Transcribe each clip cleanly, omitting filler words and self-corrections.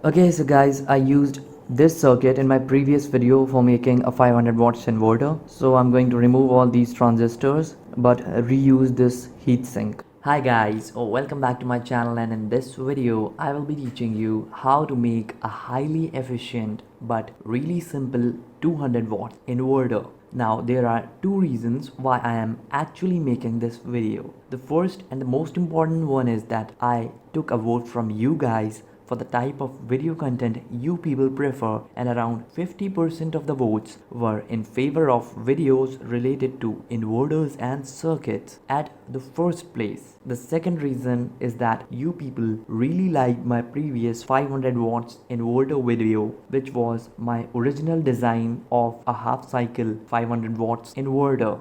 Okay, so guys, I used this circuit in my previous video for making a 500 watts inverter. So I'm going to remove all these transistors but reuse this heatsink. Hi guys, welcome back to my channel, and in this video I will be teaching you how to make a highly efficient but really simple 200 watt inverter. Now there are two reasons why I am actually making this video. The first and the most important one is that I took a vote from you guys for the type of video content you people prefer, and around 50% of the votes were in favor of videos related to inverters and circuits at the first place. The second reason is that you people really liked my previous 500 watts inverter video, which was my original design of a half cycle 500 watts inverter.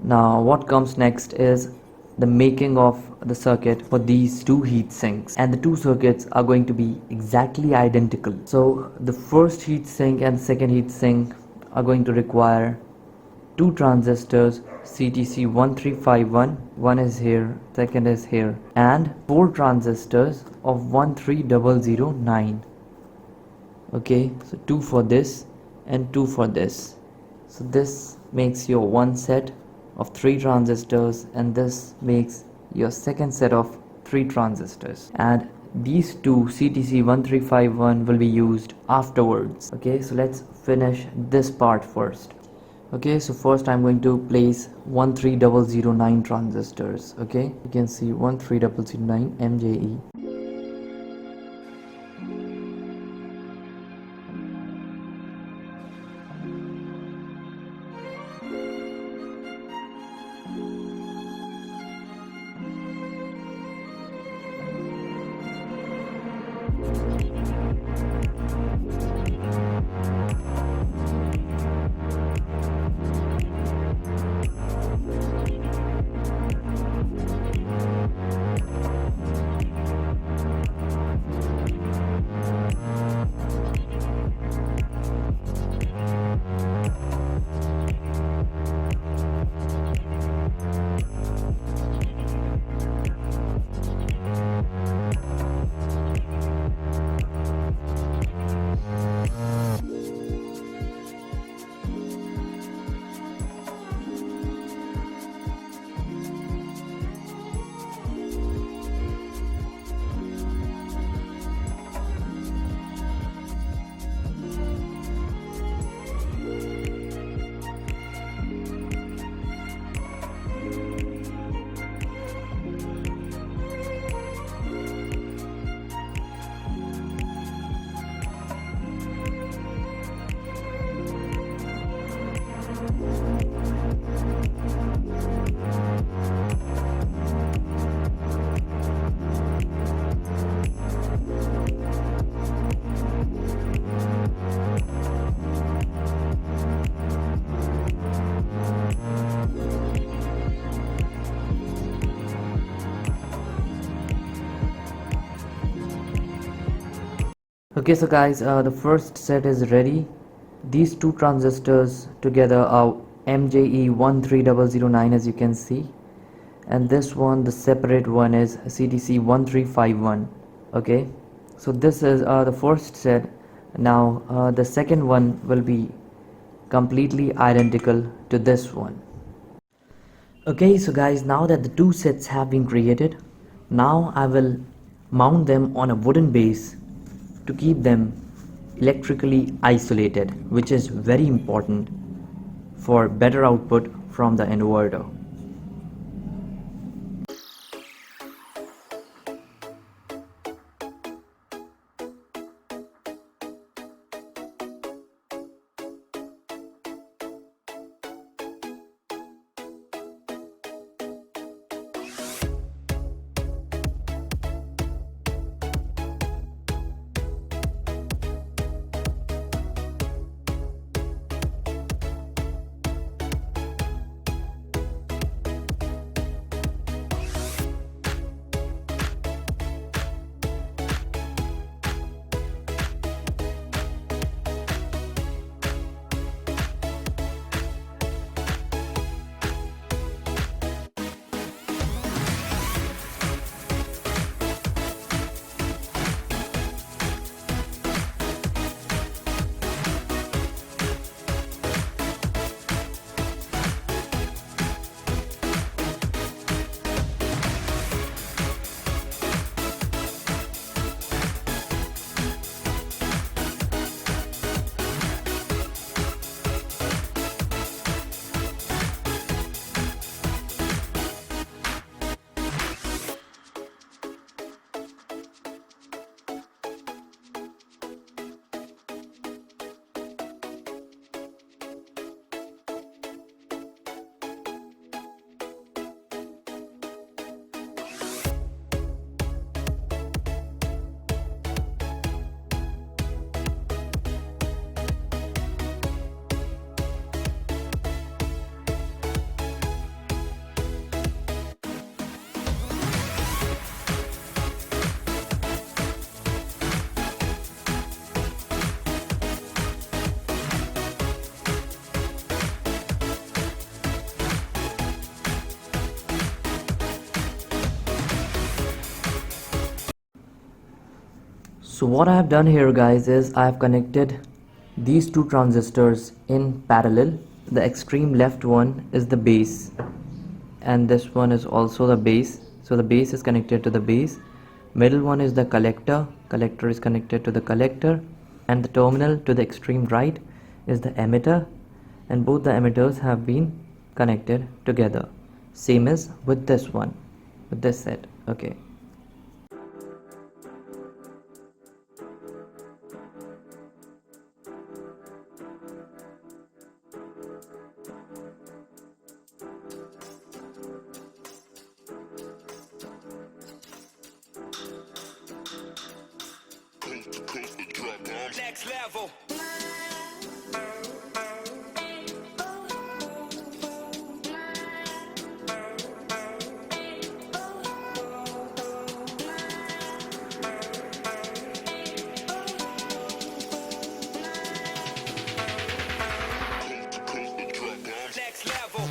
Now what comes next is the making of the circuit for these two heat sinks, and the two circuits are going to be exactly identical. So the first heat sink and second heat sink are going to require two transistors CTC1351, one is here, second is here, and four transistors of 13009. Okay, so two for this and two for this. So this makes your one set of three transistors, and this makes your second set of three transistors, and these two CTC1351 will be used afterwards. Okay, so let's finish this part first. Okay, so first I'm going to place 13009 transistors. Okay, you can see 13009 MJE. Okay, so guys, the first set is ready. These two transistors together are MJE13009, as you can see, and this one, the separate one, is CTC1351. Okay, so this is the first set. Now the second one will be completely identical to this one. Okay, so guys, now that the two sets have been created, now I will mount them on a wooden base to keep them electrically isolated, which is very important for better output from the inverter. So what I have done here guys is I have connected these two transistors in parallel. The extreme left one is the base and this one is also the base. So the base is connected to the base. Middle one is the collector. Collector is connected to the collector, and the terminal to the extreme right is the emitter, and both the emitters have been connected together. Same as with this one, with this set. Okay. Next level. Next level.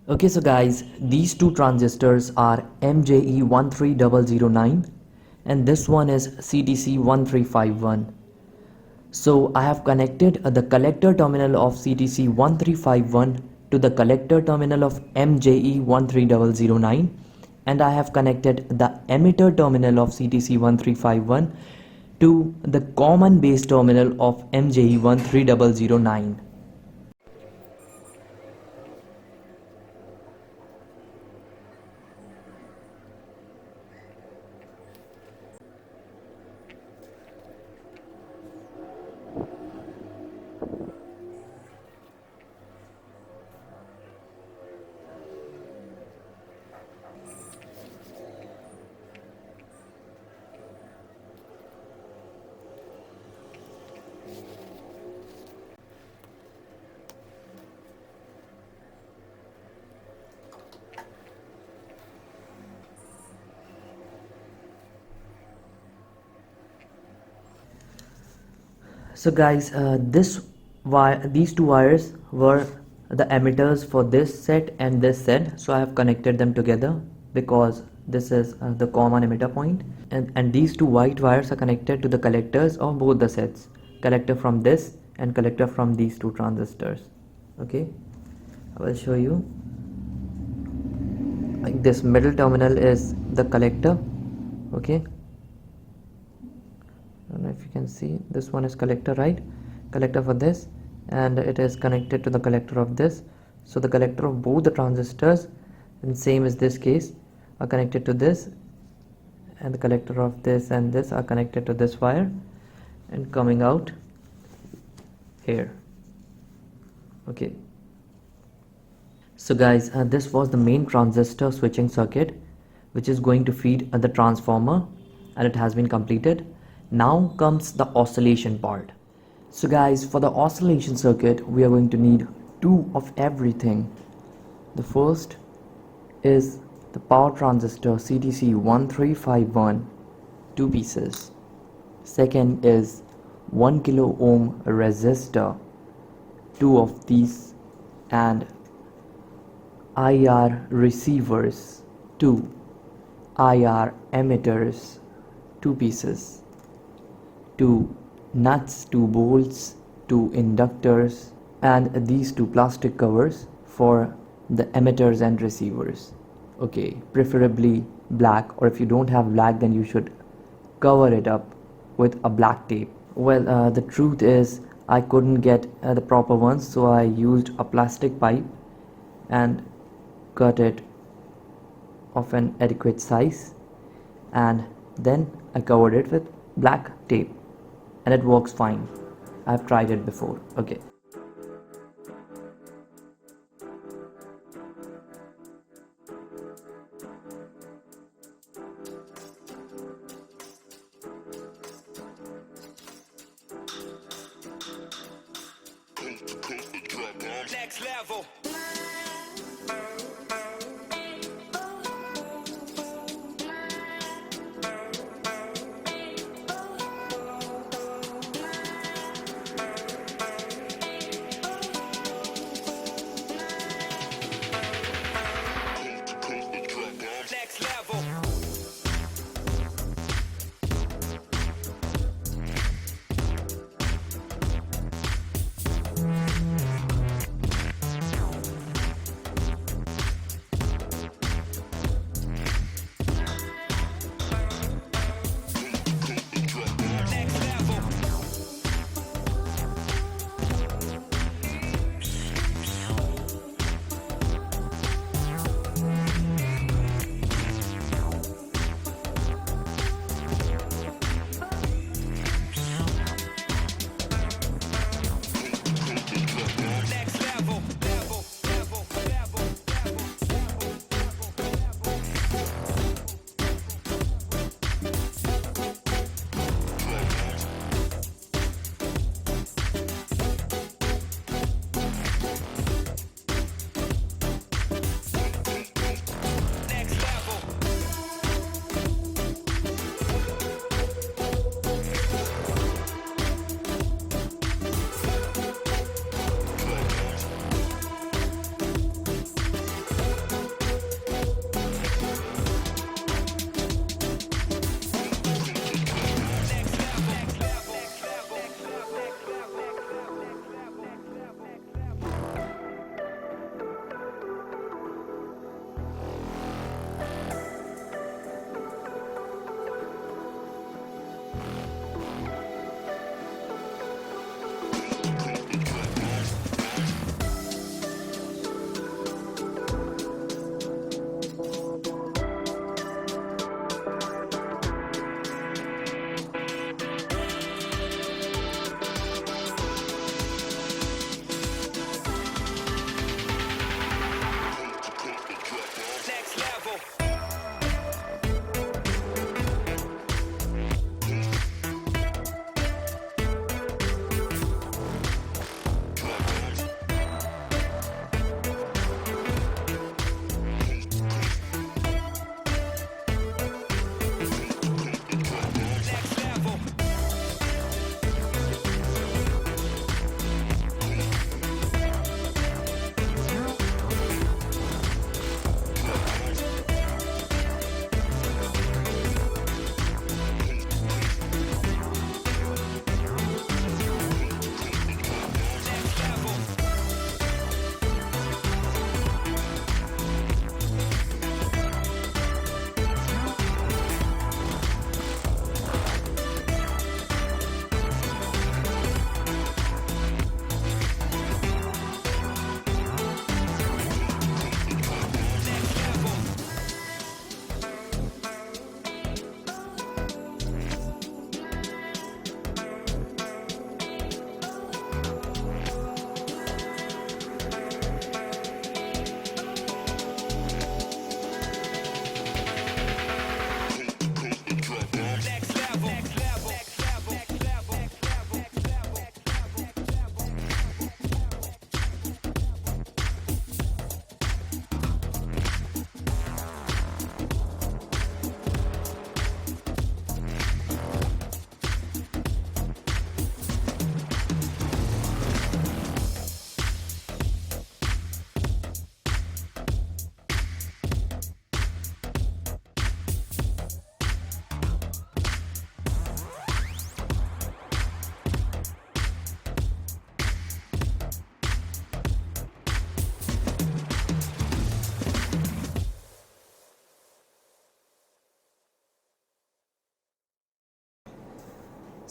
Okay, so guys, these two transistors are MJE13009 and this one is CTC1351. So I have connected the collector terminal of CTC1351 to the collector terminal of MJE13009, and I have connected the emitter terminal of CTC1351 to the common base terminal of MJE13009. So guys, these two wires were the emitters for this set and this set, so I have connected them together because this is the common emitter point, and these two white wires are connected to the collectors of both the sets, collector from this and collector from these two transistors. Okay, I will show you. Like this middle terminal is the collector. Okay, I don't know if you can see, this one is collector, right? Collector for this, and it is connected to the collector of this. So the collector of both the transistors, and same as this case, are connected to this, and the collector of this and this are connected to this wire and coming out here. Okay, so guys, this was the main transistor switching circuit which is going to feed the transformer, and it has been completed. Now comes the oscillation part. So guys, for the oscillation circuit we are going to need two of everything. The first is the power transistor CTC1351, 2 pieces. Second is 1 kilo ohm resistor, 2 of these, and IR receivers, 2 IR emitters, 2 pieces, 2 nuts, 2 bolts, 2 inductors, and these 2 plastic covers for the emitters and receivers. Okay, preferably black, or if you don't have black, then you should cover it up with a black tape. Well, the truth is I couldn't get the proper ones, so I used a plastic pipe and cut it of an adequate size, and then I covered it with black tape, and it works fine. I've tried it before. Okay. Next level. Next level.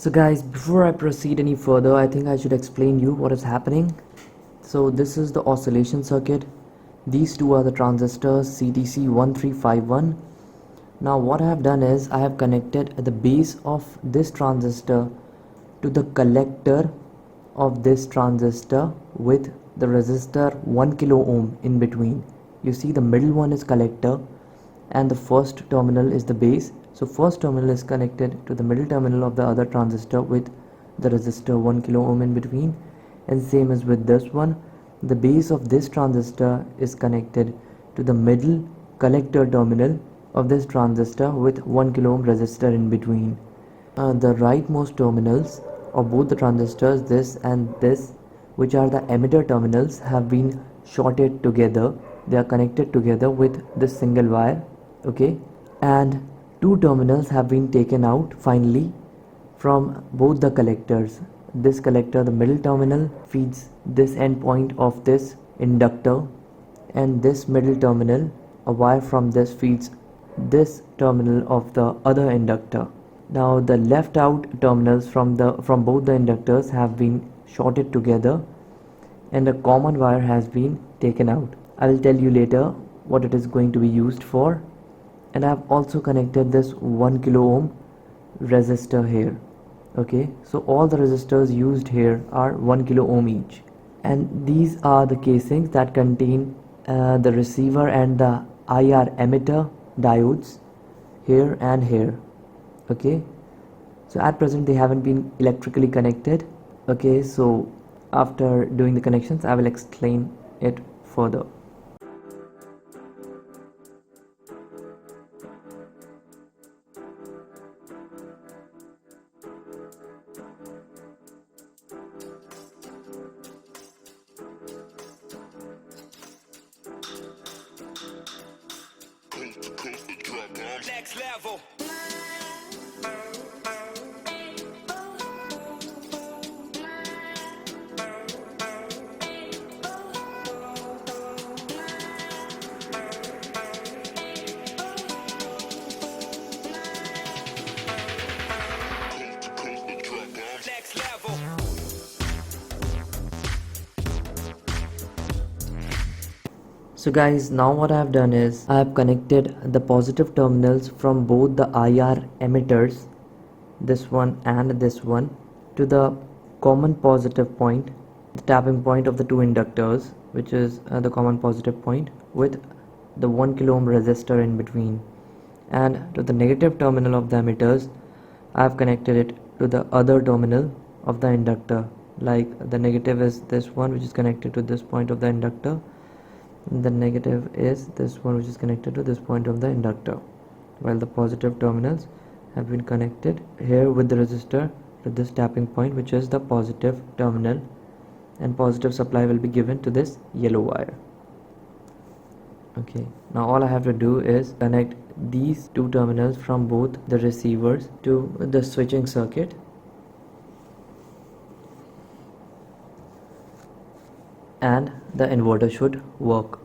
So guys, before I proceed any further, I think I should explain you what is happening. So this is the oscillation circuit. These two are the transistors CTC1351. Now what I have done is I have connected the base of this transistor to the collector of this transistor with the resistor 1 kilo ohm in between. You see the middle one is collector and the first terminal is the base. So first terminal is connected to the middle terminal of the other transistor with the resistor 1 kilo ohm in between, and same as with this one, the base of this transistor is connected to the middle collector terminal of this transistor with 1 kilo ohm resistor in between. The rightmost terminals of both the transistors, this and this, which are the emitter terminals, have been shorted together. They are connected together with this single wire, okay, and two terminals have been taken out finally from both the collectors. This collector, the middle terminal, feeds this end point of this inductor, and this middle terminal, a wire from this, feeds this terminal of the other inductor. Now the left out terminals from both the inductors have been shorted together and a common wire has been taken out. I will tell you later what it is going to be used for. And I have also connected this 1 kilo ohm resistor here. Okay, so all the resistors used here are 1 kilo ohm each, and these are the casings that contain the receiver and the IR emitter diodes here and here. Okay, so at present they haven't been electrically connected. Okay, so after doing the connections I will explain it further. Next level. Next level. So guys, now what I have done is I have connected the positive terminals from both the IR emitters, this one and this one, to the common positive point, the tapping point of the two inductors, which is the common positive point, with the 1 kilo ohm resistor in between. And to the negative terminal of the emitters, I have connected it to the other terminal of the inductor. Like the negative is this one, which is connected to this point of the inductor. The negative is this one, which is connected to this point of the inductor, while the positive terminals have been connected here with the resistor to this tapping point, which is the positive terminal, and positive supply will be given to this yellow wire. Okay, now all I have to do is connect these two terminals from both the receivers to the switching circuit. And the inverter should work.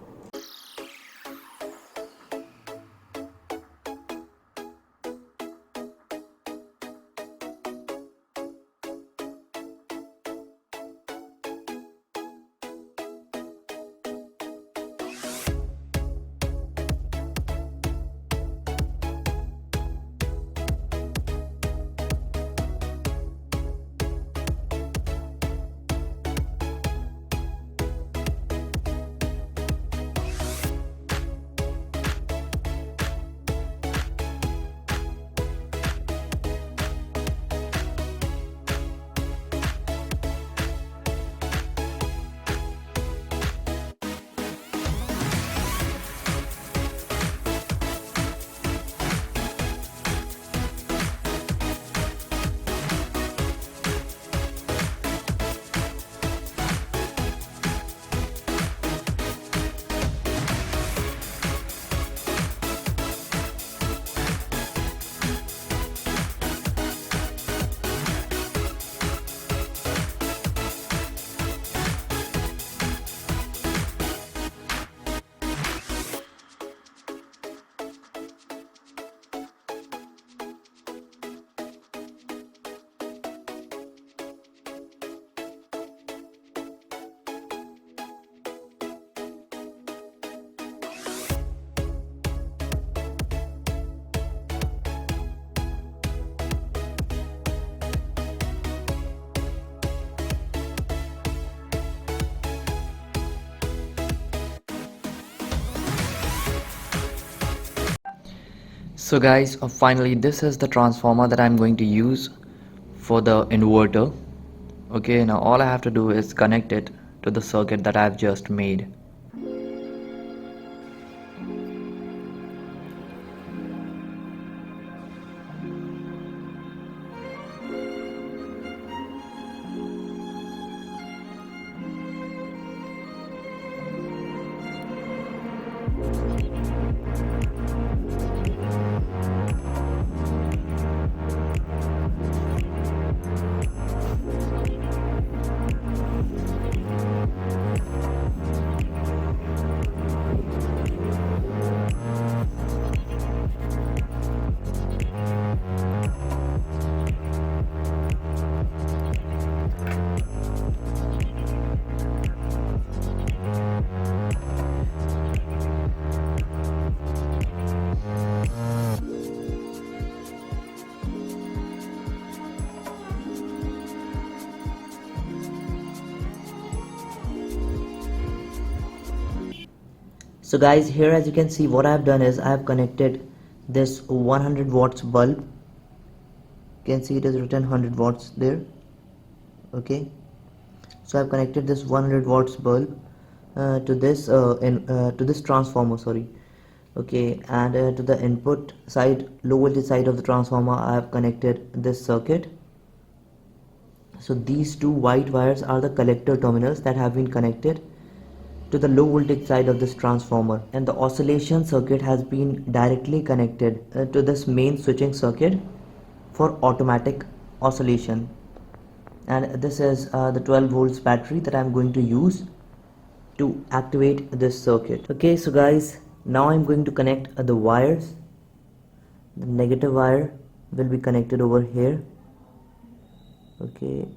So guys, finally this is the transformer that I'm going to use for the inverter. Okay, now all I have to do is connect it to the circuit that I've just made. So guys, here as you can see, what I've done is I've connected this 100 watts bulb. You can see it is written 100 watts there. Okay, so I've connected this 100 watts bulb to this transformer, sorry. Okay, and to the input side, low voltage side of the transformer, I have connected this circuit. So these two white wires are the collector terminals that have been connected to the low voltage side of this transformer, and the oscillation circuit has been directly connected to this main switching circuit for automatic oscillation. And this is the 12 volts battery that I'm going to use to activate this circuit. Okay, so guys, now I'm going to connect the wires. The negative wire will be connected over here. Okay,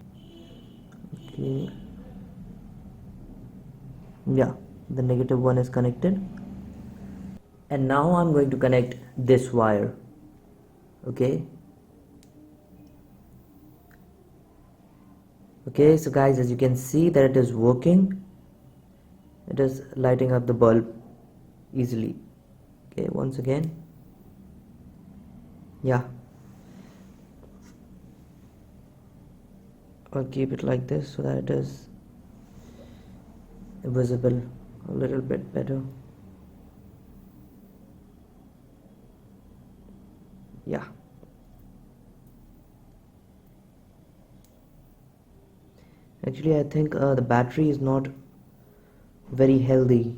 yeah, the negative one is connected, and now I'm going to connect this wire. Okay, so guys, as you can see that it is working, it is lighting up the bulb easily. Okay, once again, yeah, I'll keep it like this so that it is visible a little bit better. Yeah, actually I think the battery is not very healthy.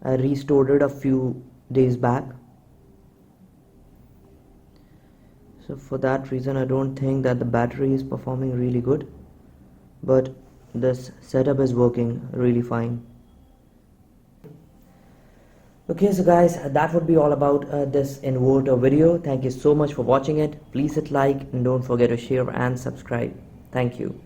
I restored it a few days back, so for that reason I don't think that the battery is performing really good, but this setup is working really fine. Okay, so guys, that would be all about this inverter video. Thank you so much for watching it. Please hit like and don't forget to share and subscribe. Thank you.